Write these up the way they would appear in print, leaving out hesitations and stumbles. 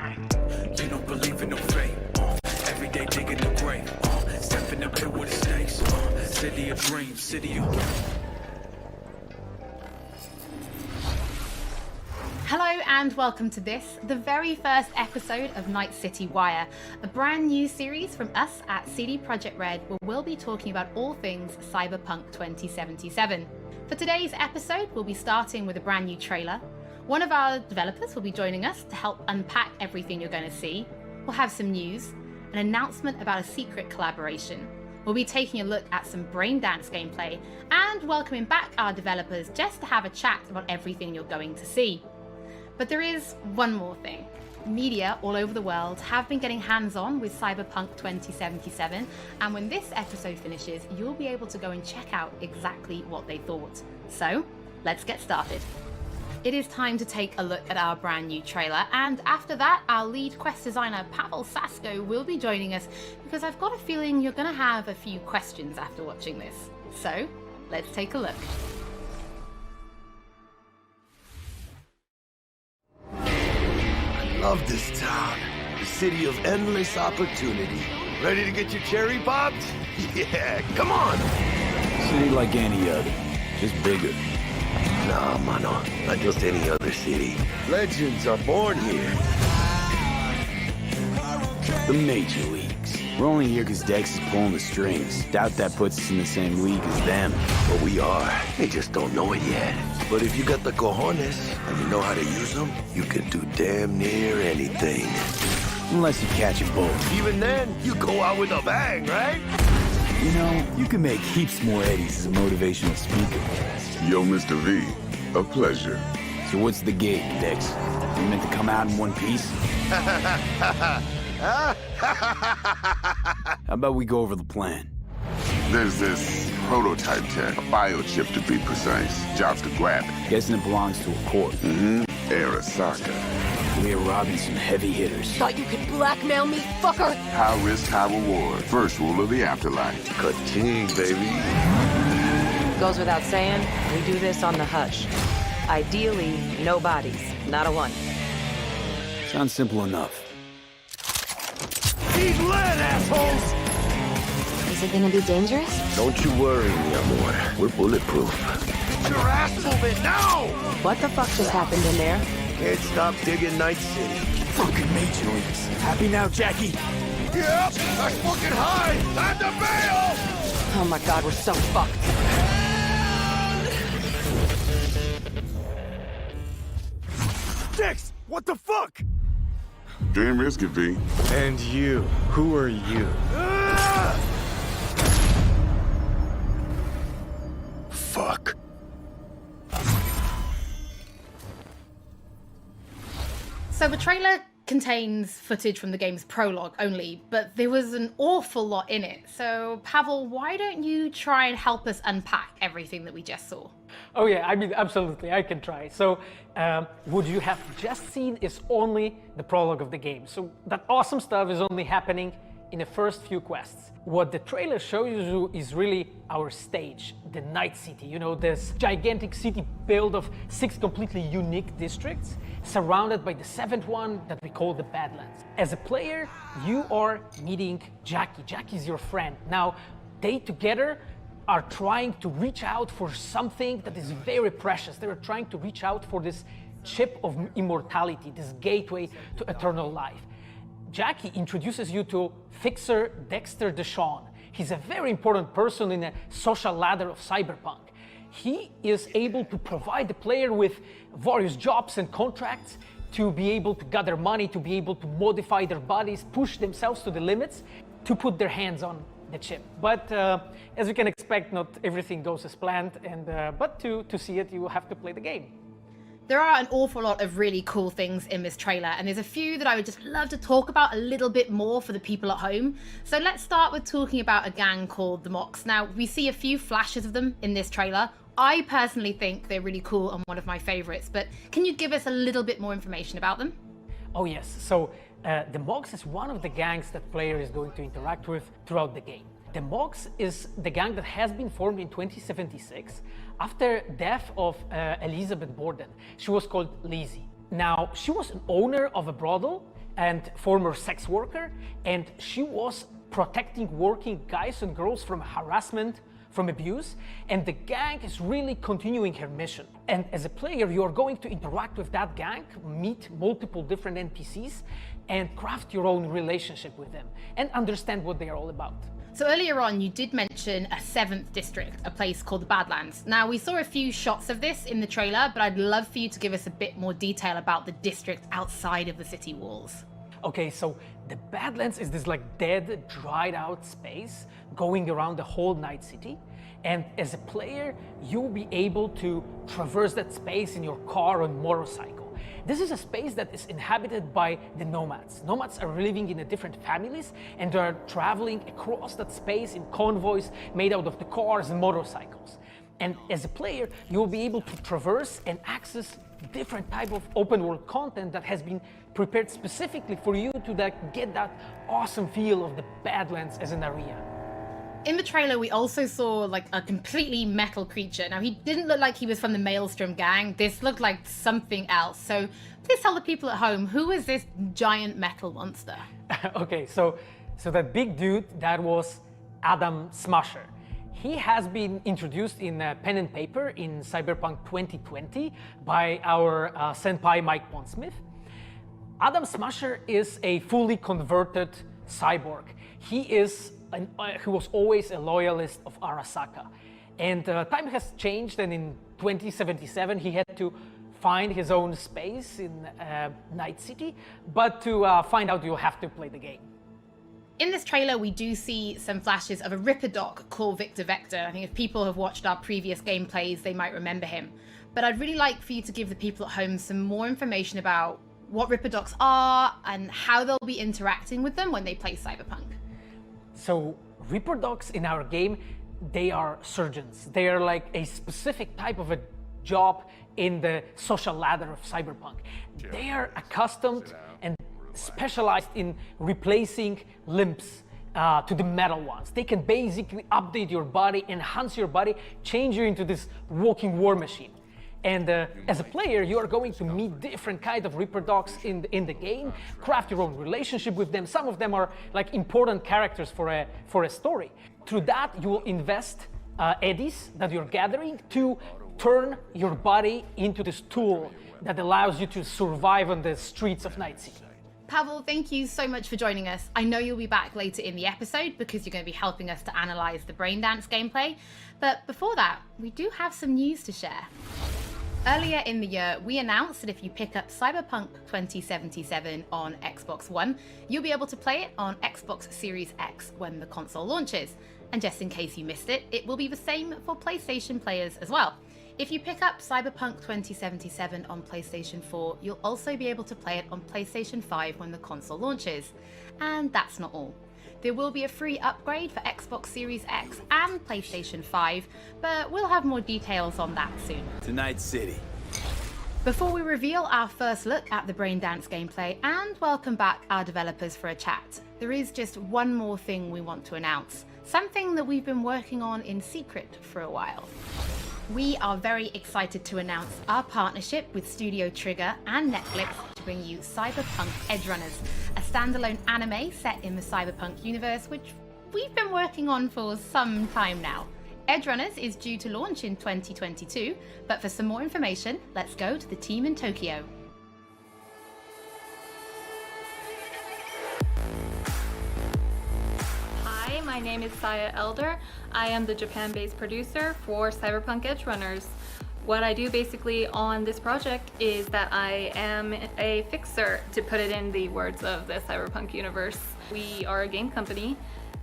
You don't believe in no fate. Every day digging the grave. Step in the pit with the snakes. City of dreams, city of... Hello and welcome to this, the very first episode of Night City Wire, a brand new series from us at CD Projekt Red where we'll be talking about all things Cyberpunk 2077. For today's episode, we'll be starting with a brand new trailer. One of our developers will be joining us to help unpack everything you're going to see. We'll have some news, an announcement about a secret collaboration. We'll be taking a look at some Braindance gameplay and welcoming back our developers just to have a chat about everything you're going to see. But there is one more thing. Media all over the world have been getting hands-on with Cyberpunk 2077, and when this episode finishes, you'll be able to go and check out exactly what they thought. So, let's get started. It is time to take a look at our brand new trailer, and after that, our lead quest designer Pavel Sasko will be joining us, because I've got a feeling you're going to have a few questions after watching this. So, let's take a look. Love this town. The city of endless opportunity. Ready to get your cherry popped? Yeah, come on! City like any other, just bigger. Nah, mano, not just any other city. Legends are born here. The major leagues. We're only here because Dex is pulling the strings. Doubt that puts us in the same league as them. But we are. They just don't know it yet. But if you got the cojones and you know how to use them, you can do damn near anything. Unless you catch a bullet. Even then, you go out with a bang, right? You know, you can make heaps more eddies as a motivational speaker. Yo, Mr. V, a pleasure. So what's the gig, Dex? You meant to come out in one piece? How about we go over the plan? There's this prototype tech, a biochip to be precise. Jobs to grab it. Guessing it belongs to a corp. Arasaka. We're robbing some heavy hitters. Thought you could blackmail me, fucker? High risk, high reward. First rule of the afterlife. Ka-ting, baby. Goes without saying, we do this on the hush. Ideally, no bodies, not a one. Sounds simple enough. He's lead, assholes! Is it gonna be dangerous? Don't you worry, mi amor. We're bulletproof. Get your ass moving now! What the fuck just happened in there? Can't stop digging Night City. Fucking major leagues. Happy now, Jackie? Yep, that's fucking high! Time to bail! Oh my god, we're so fucked. Dex, what the fuck? Dream risky, V. And you, who are you? Fuck. So the trailer contains footage from the game's prologue only, but there was an awful lot in it. So Pavel, why don't you try and help us unpack everything that we just saw? Oh yeah, I mean, absolutely, I can try. So, what you have just seen is only the prologue of the game. So that awesome stuff is only happening in the first few quests. What the trailer shows you is really our stage, the Night City. You know, this gigantic city built of 6 completely unique districts, surrounded by the 7th one that we call the Badlands. As a player, you are meeting Jackie. Jackie's your friend. Now, they together are trying to reach out for something that is very precious. They're trying to reach out for this chip of immortality, this gateway to eternal life. Jackie introduces you to Fixer Dexter Deshawn. He's a very important person in the social ladder of Cyberpunk. He is able to provide the player with various jobs and contracts to be able to gather money, to be able to modify their bodies, push themselves to the limits, to put their hands on the chip. But as you can expect, not everything goes as planned, and but to see it, you will have to play the game. There are an awful lot of really cool things in this trailer, and there's a few that I would just love to talk about a little bit more for the people at home. So let's start with talking about a gang called the Mox. Now, we see a few flashes of them in this trailer. I personally think they're really cool and one of my favorites, but can you give us a little bit more information about them? Oh yes, so the Mox is one of the gangs that player is going to interact with throughout the game. The Mox is the gang that has been formed in 2076 after death of Elizabeth Borden. She was called Lizzie. Now, she was an owner of a brothel, and former sex worker, and she was protecting working guys and girls from harassment, from abuse, and the gang is really continuing her mission. And as a player, you are going to interact with that gang, meet multiple different NPCs, and craft your own relationship with them, and understand what they are all about. So earlier on, you did mention a 7th district, a place called the Badlands. Now, we saw a few shots of this in the trailer, but I'd love for you to give us a bit more detail about the district outside of the city walls. Okay, so the Badlands is this like dead, dried out space going around the whole Night City. And as a player, you'll be able to traverse that space in your car or motorcycle. This is a space that is inhabited by the nomads. Nomads are living in different families and they are traveling across that space in convoys made out of the cars and motorcycles. And as a player, you'll be able to traverse and access different type of open world content that has been prepared specifically for you to get that awesome feel of the Badlands as an area. In the trailer, we also saw like a completely metal creature. Now, he didn't look like he was from the Maelstrom gang. This looked like something else. So please tell the people at home, who is this giant metal monster? Okay, so that big dude, that was Adam Smasher. He has been introduced in pen and paper in Cyberpunk 2020 by our senpai Mike Pondsmith. Adam Smasher is a fully converted cyborg. He was always a loyalist of Arasaka. And time has changed, and in 2077 he had to find his own space in Night City, but to find out you'll have to play the game. In this trailer, we do see some flashes of a Ripper Doc called Victor Vector. I think if people have watched our previous gameplays, they might remember him. But I'd really like for you to give the people at home some more information about what Ripper Docs are and how they'll be interacting with them when they play Cyberpunk. So Ripper Docs in our game, they are surgeons. They are like a specific type of a job in the social ladder of Cyberpunk. They are accustomed and specialized in replacing limbs to the metal ones. They can basically update your body, enhance your body, change you into this walking war machine. And as a player, you are going to meet different kinds of Ripper Docs in the game, craft your own relationship with them. Some of them are like important characters for a story. Through that, you will invest eddies that you're gathering to turn your body into this tool that allows you to survive on the streets of Night City. Pavel, thank you so much for joining us. I know you'll be back later in the episode because you're going to be helping us to analyze the Braindance gameplay. But before that, we do have some news to share. Earlier in the year, we announced that if you pick up Cyberpunk 2077 on Xbox One, you'll be able to play it on Xbox Series X when the console launches. And just in case you missed it, it will be the same for PlayStation players as well. If you pick up Cyberpunk 2077 on PlayStation 4, you'll also be able to play it on PlayStation 5 when the console launches. And that's not all. There will be a free upgrade for Xbox Series X and PlayStation 5, but we'll have more details on that soon. To Night City. Before we reveal our first look at the Braindance gameplay and welcome back our developers for a chat, there is just one more thing we want to announce, something that we've been working on in secret for a while. We are very excited to announce our partnership with Studio Trigger and Netflix to bring you Cyberpunk Edgerunners, a standalone anime set in the Cyberpunk universe, which we've been working on for some time now. Edgerunners is due to launch in 2022, but for some more information, let's go to the team in Tokyo. Hi, my name is Saya Elder. I am the Japan-based producer for Cyberpunk Edgerunners. What I do basically on this project is that I am a fixer, to put it in the words of the Cyberpunk universe. We are a game company.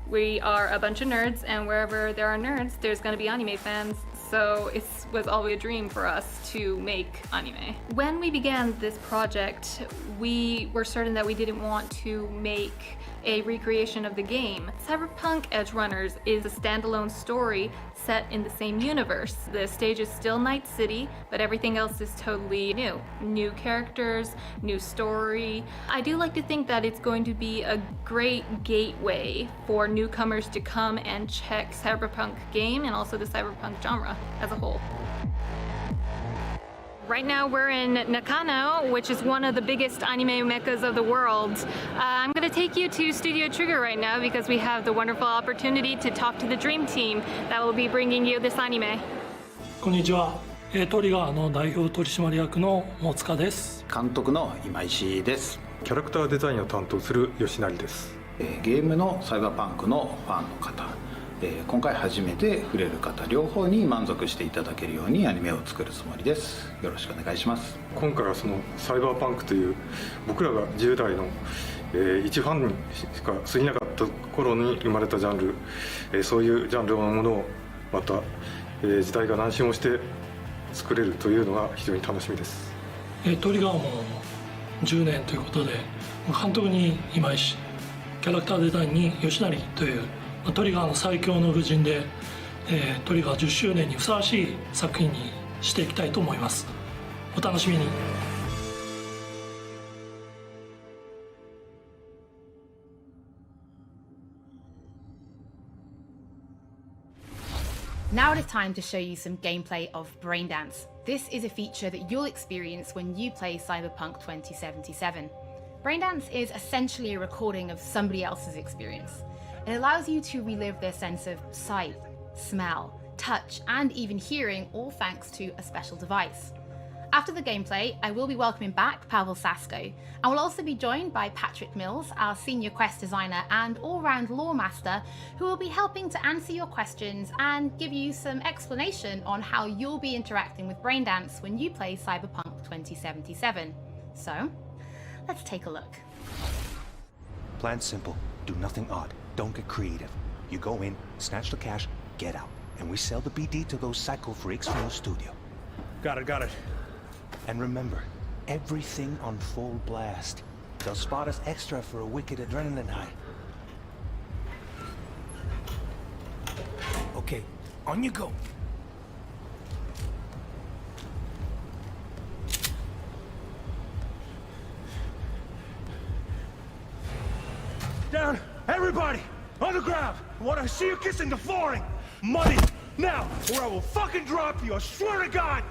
We are a bunch of nerds, and wherever there are nerds, there's going to be anime fans. So it was always a dream for us to make anime. When we began this project, we were certain that we didn't want to make a recreation of the game. Cyberpunk Edgerunners is a standalone story set in the same universe. The stage is still Night City, but everything else is totally new. New characters, new story. I do like to think that it's going to be a great gateway for newcomers to come and check Cyberpunk game and also the Cyberpunk genre as a whole. Right now we're in Nakano, which is one of the biggest anime meccas of the world. I'm going to take you to Studio Trigger right now because we have the wonderful opportunity to talk to the Dream Team that will be bringing you this anime. こんにちは。トリガーの代表取締役の大塚です。監督の今石です。キャラクターデザインを担当する吉成です。ゲームのサイバーパンクのファンの方、今回初めて触れる方両方に満足していただけるようにアニメを作るつもりです。よろしくお願いします。今回はそのサイバーパンクという僕らが10代の一ファンにしか過ぎなかった頃に生まれたジャンル、そういうジャンルのものをまた、時代が南進をして作れるというのが非常に楽しみです。トリガーも10年ということで、監督に今石、キャラクターデザインに吉成というトリガーの最強の武人で、トリガー10周年にふさわしい作品にしていきたいと思います。お楽しみに。Now it is time to show you some gameplay of Braindance. This is a feature that you'll experience when you play Cyberpunk 2077. Braindance is essentially a recording of somebody else's experience. It allows you to relive their sense of sight, smell, touch, and even hearing, all thanks to a special device. After the gameplay, I will be welcoming back Pavel Sasko, and will also be joined by Patrick Mills, our senior quest designer and all-round lore master, who will be helping to answer your questions and give you some explanation on how you'll be interacting with Braindance when you play Cyberpunk 2077. So, let's take a look. Plan simple. Do nothing odd. Don't get creative. You go in, snatch the cash, get out. And we sell the BD to those psycho freaks from the studio. Got it. And remember, everything on full blast. They'll spot us extra for a wicked adrenaline high. Okay, on you go. Down! Everybody! On the ground! I want to see you kissing the flooring! Money! Now! Or I will fucking drop you! I swear to God!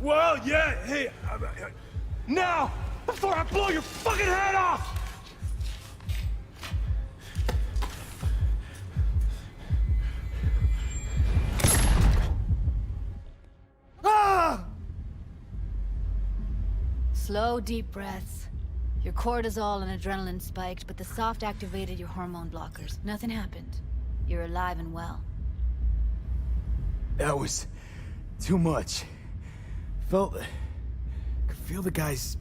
Well, yeah, hey... now! Before I blow your fucking head off! Ah! Slow, deep breaths. Your cortisol and adrenaline spiked, but the soft activated your hormone blockers. Nothing happened. You're alive and well. That was too much. Could feel the guy's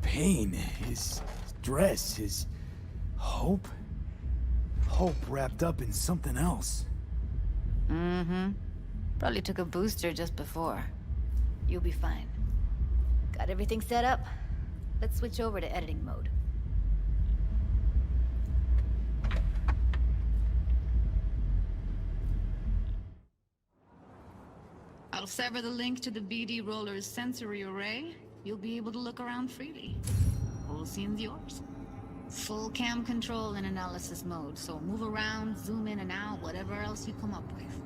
pain, his stress, his hope. Hope wrapped up in something else. Mm-hmm. Probably took a booster just before. You'll be fine. Got everything set up? Let's switch over to editing mode. I'll sever the link to the BD Roller's sensory array. You'll be able to look around freely. Whole scene's yours. Full cam control in analysis mode, so move around, zoom in and out, whatever else you come up with.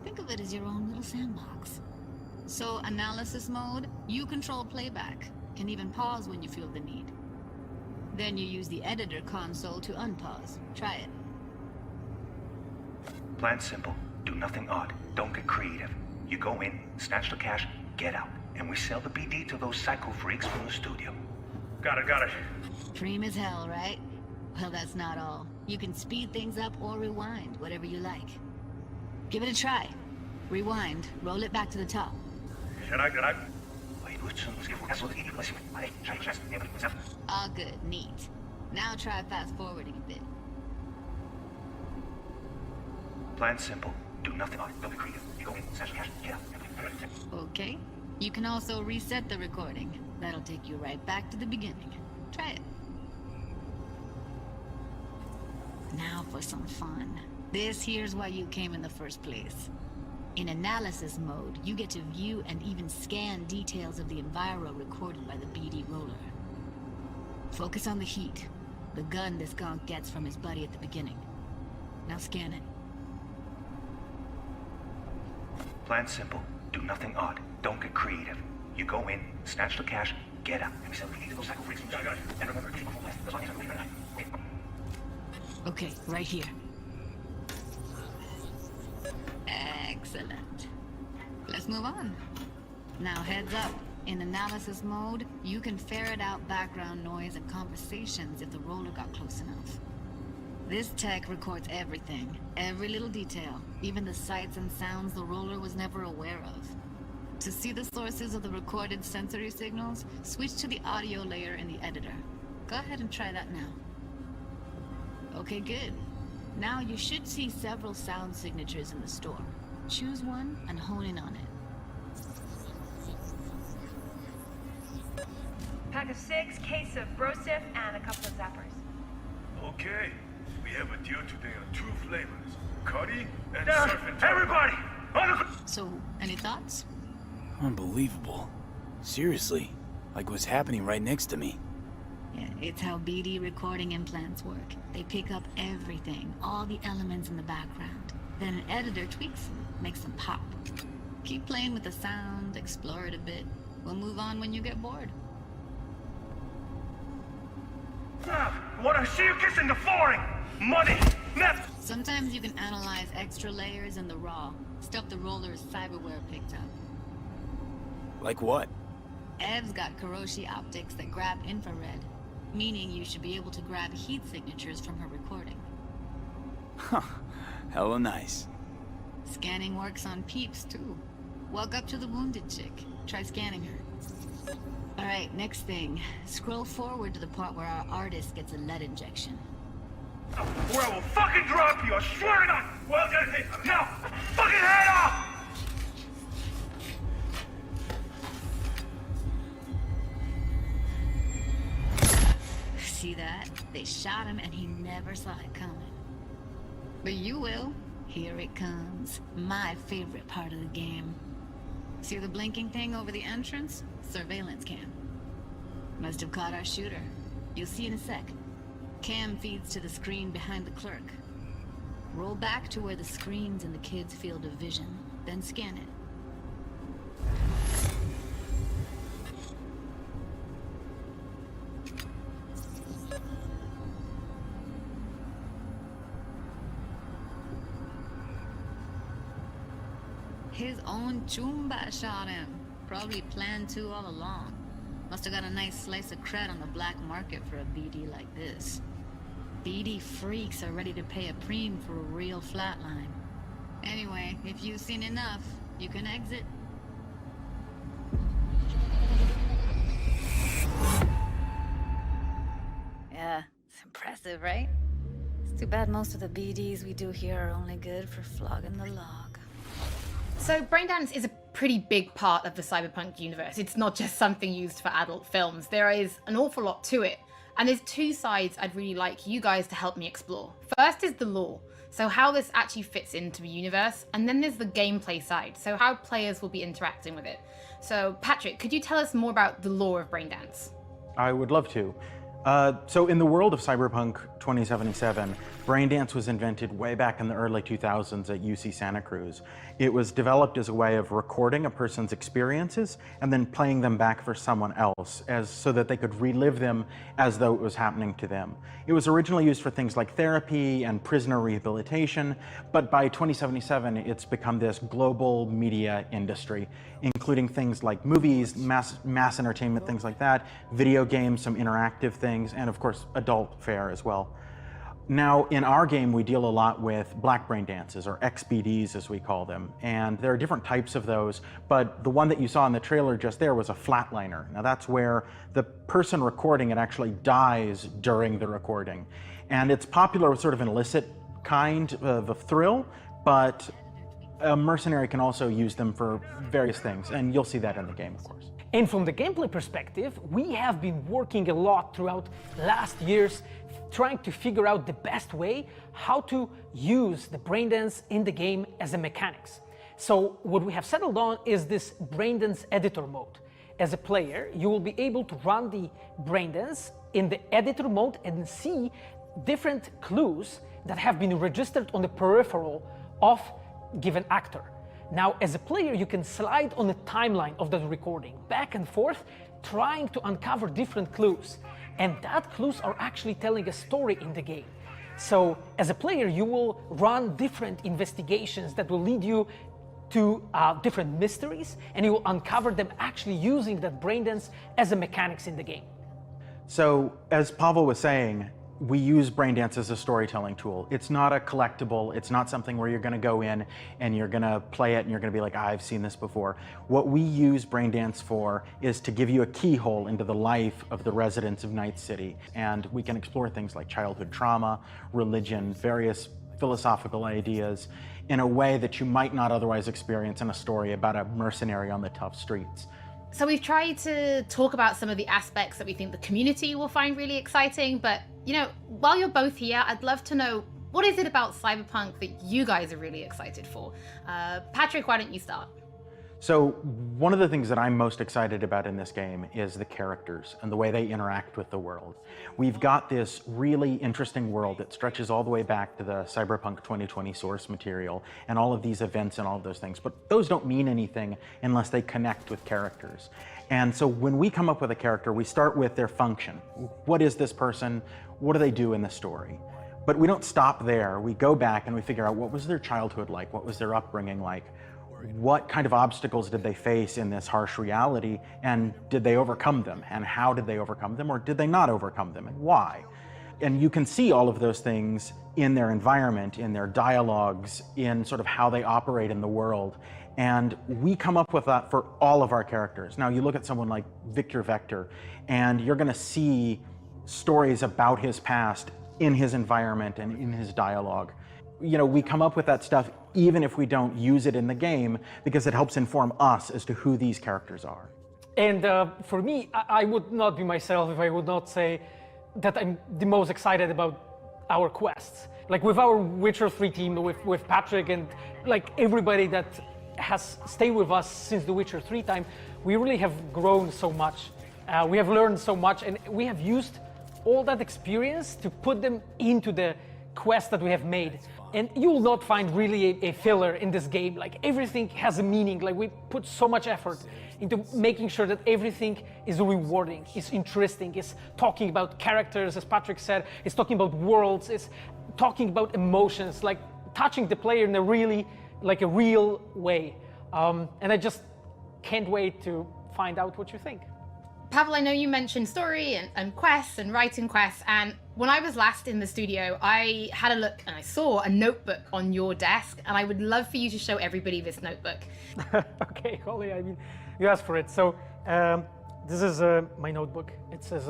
Think of it as your own little sandbox. So analysis mode, you control playback. Can even pause when you feel the need. Then you use the editor console to unpause. Try it. Plan simple. Do nothing odd. Don't get creative. You go in, snatch the cash, get out. And we sell the BD to those psycho freaks from the studio. Got it. Dream as hell, right? Well, that's not all. You can speed things up or rewind, whatever you like. Give it a try. Rewind, roll it back to the top. Can I? All good, neat. Now try fast forwarding a bit. Plan simple. Do nothing odd. Don't be creative. You go in, snatch the cash, get out. Okay. You can also reset the recording. That'll take you right back to the beginning. Try it. Now for some fun. This here's why you came in the first place. In analysis mode, you get to view and even scan details of the enviro recorded by the BD Roller. Focus on the heat, the gun this gonk gets from his buddy at the beginning. Now scan it. Plan simple. Do nothing odd. Don't get creative. You go in, snatch the cash, get out, and we sell the BD to those psycho freaks from the studio. And remember, keep before last. As long as I'm leaving tonight. Okay, right here. Excellent. Let's move on. Now heads up. In analysis mode, you can ferret out background noise and conversations if the roller got close enough. This tech records everything, every little detail, even the sights and sounds the roller was never aware of. To see the sources of the recorded sensory signals, switch to the audio layer in the editor. Go ahead and try that now. Okay, good. Now you should see several sound signatures in the store. Choose one and hone in on it. Pack of 6, case of Brosif, and a couple of zappers. Okay, we have a deal today on 2 flavors. Curry and Down, surf and everybody! So, any thoughts? Unbelievable. Seriously, like what's happening right next to me. Yeah, it's how BD recording implants work. They pick up everything, all the elements in the background. Then an editor tweaks them, makes them pop. Keep playing with the sound, explore it a bit. We'll move on when you get bored. I wanna see you kissing the flooring! Money! Net! Sometimes you can analyze extra layers in the raw, stuff the roller's cyberware picked up. Like what? Ev's got Kiroshi optics that grab infrared, meaning you should be able to grab heat signatures from her recording. Huh. Hella nice. Scanning works on peeps, too. Walk up to the wounded chick. Try scanning her. Alright, next thing. Scroll forward to the part where our artist gets a lead injection. Or I will fucking drop you, I swear to God! Well, now, fucking head off! See that? They shot him and he never saw it coming. But you will. Here it comes. My favorite part of the game. See the blinking thing over the entrance? Surveillance cam. Must have caught our shooter. You'll see in a sec. Cam feeds to the screen behind the clerk. Roll back to where the screen's in the kid's field of vision, then scan it. His own Chumba shot him. Probably planned to all along. Must have got a nice slice of cred on the black market for a BD like this. BD freaks are ready to pay a preem for a real flatline. Anyway, if you've seen enough, you can exit. Yeah, it's impressive, right? It's too bad most of the BDs we do here are only good for flogging the log. So Braindance is a pretty big part of the Cyberpunk universe. It's not just something used for adult films. There is an awful lot to it. And there's 2 sides I'd really like you guys to help me explore. First is the lore, so how this actually fits into the universe. And then there's the gameplay side, so how players will be interacting with it. So Patrick, could you tell us more about the lore of Braindance? I would love to. So in the world of Cyberpunk 2077, Braindance was invented way back in the early 2000s at UC Santa Cruz. It was developed as a way of recording a person's experiences and then playing them back for someone else so that they could relive them as though it was happening to them. It was originally used for things like therapy and prisoner rehabilitation, but by 2077 it's become this global media industry, including things like movies, mass entertainment, things like that, video games, some interactive things, and of course adult fare as well. Now, in our game, we deal a lot with black brain dances, or XBDs as we call them, and there are different types of those, but the one that you saw in the trailer just there was a flatliner. Now that's where the person recording it actually dies during the recording, and it's popular with sort of an illicit kind of a thrill, but a mercenary can also use them for various things, and you'll see that in the game, of course. And from the gameplay perspective, we have been working a lot throughout last years trying to figure out the best way how to use the Braindance in the game as a mechanics. So what we have settled on is this Braindance editor mode. As a player, you will be able to run the Braindance in the editor mode and see different clues that have been registered on the peripheral of given actor. Now, as a player, you can slide on the timeline of that recording, back and forth, trying to uncover different clues. And that clues are actually telling a story in the game. So, as a player, you will run different investigations that will lead you to different mysteries, and you will uncover them actually using that Braindance as a mechanics in the game. So, as Pavel was saying, we use Braindance as a storytelling tool. It's not a collectible. It's not something where you're going to go in and you're going to play it and you're going to be like, I've seen this before. What we use Braindance for is to give you a keyhole into the life of the residents of Night City. And we can explore things like childhood trauma, religion, various philosophical ideas in a way that you might not otherwise experience in a story about a mercenary on the tough streets. So we've tried to talk about some of the aspects that we think the community will find really exciting, but you know, while you're both here, I'd love to know, what is it about Cyberpunk that you guys are really excited for? Patrick, why don't you start? So one of the things that I'm most excited about in this game is the characters and the way they interact with the world. We've got this really interesting world that stretches all the way back to the Cyberpunk 2020 source material and all of these events and all of those things, but those don't mean anything unless they connect with characters. And so when we come up with a character, we start with their function. What is this person? What do they do in the story? But we don't stop there. We go back and we figure out, what was their childhood like? What was their upbringing like? What kind of obstacles did they face in this harsh reality, and did they overcome them? And how did they overcome them, or did they not overcome them, and why? And you can see all of those things in their environment, in their dialogues, in sort of how they operate in the world. And we come up with that for all of our characters. Now, you look at someone like Victor Vector, and you're going to see stories about his past in his environment and in his dialogue. You know, we come up with that stuff even if we don't use it in the game, because it helps inform us as to who these characters are. And for me, I would not be myself if I would not say that I'm the most excited about our quests. Like with our Witcher 3 team, with Patrick and like everybody that has stayed with us since the Witcher 3 time, we really have grown so much. We have learned so much, and we have used all that experience to put them into the quests that we have made. And you will not find really a filler in this game. Like everything has a meaning. Like we put so much effort into making sure that everything is rewarding, is interesting, is talking about characters, as Patrick said, is talking about worlds, is talking about emotions, like touching the player in a really, like a real way. And I just can't wait to find out what you think. Pavel, I know you mentioned story and quests and writing quests, and when I was last in the studio, I had a look and I saw a notebook on your desk, and I would love for you to show everybody this notebook. Okay, Holly, I mean, you asked for it. So this is my notebook. It says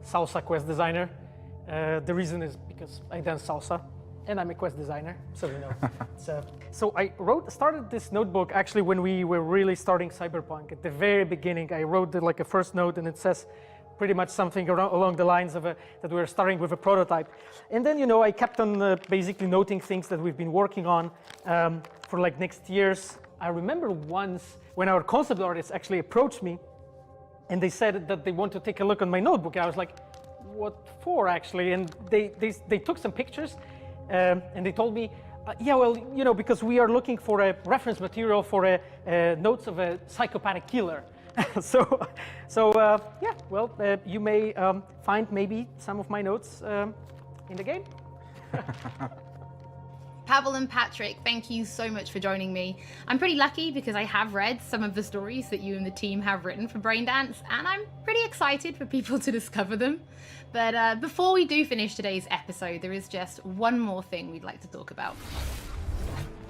Salsa Quest Designer. The reason is because I dance salsa, and I'm a quest designer, so you know. So I started this notebook actually when we were really starting Cyberpunk. At the very beginning, I wrote like a first note, and it says pretty much something along the lines of that we were starting with a prototype. And then, you know, I kept on basically noting things that we've been working on for like next years. I remember once when our concept artists actually approached me, and they said that they want to take a look on my notebook. I was like, what for actually? And they took some pictures, and they told me, yeah, well, you know, because we are looking for a reference material for notes of a psychopathic killer. Yeah, well, you may find maybe some of my notes in the game. Pavel and Patrick, thank you so much for joining me. I'm pretty lucky because I have read some of the stories that you and the team have written for Braindance, and I'm pretty excited for people to discover them. But before we do finish today's episode, there is just one more thing we'd like to talk about.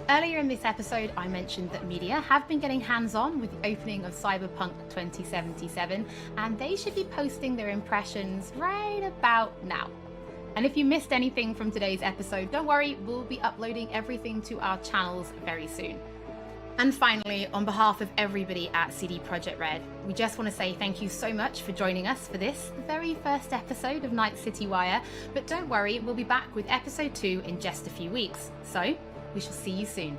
Earlier in this episode, I mentioned that media have been getting hands-on with the opening of Cyberpunk 2077, and they should be posting their impressions right about now. And if you missed anything from today's episode, don't worry, we'll be uploading everything to our channels very soon. And finally, on behalf of everybody at CD Projekt Red, we just want to say thank you so much for joining us for this, the very first episode of Night City Wire. But don't worry, we'll be back with episode 2 in just a few weeks. So, we shall see you soon.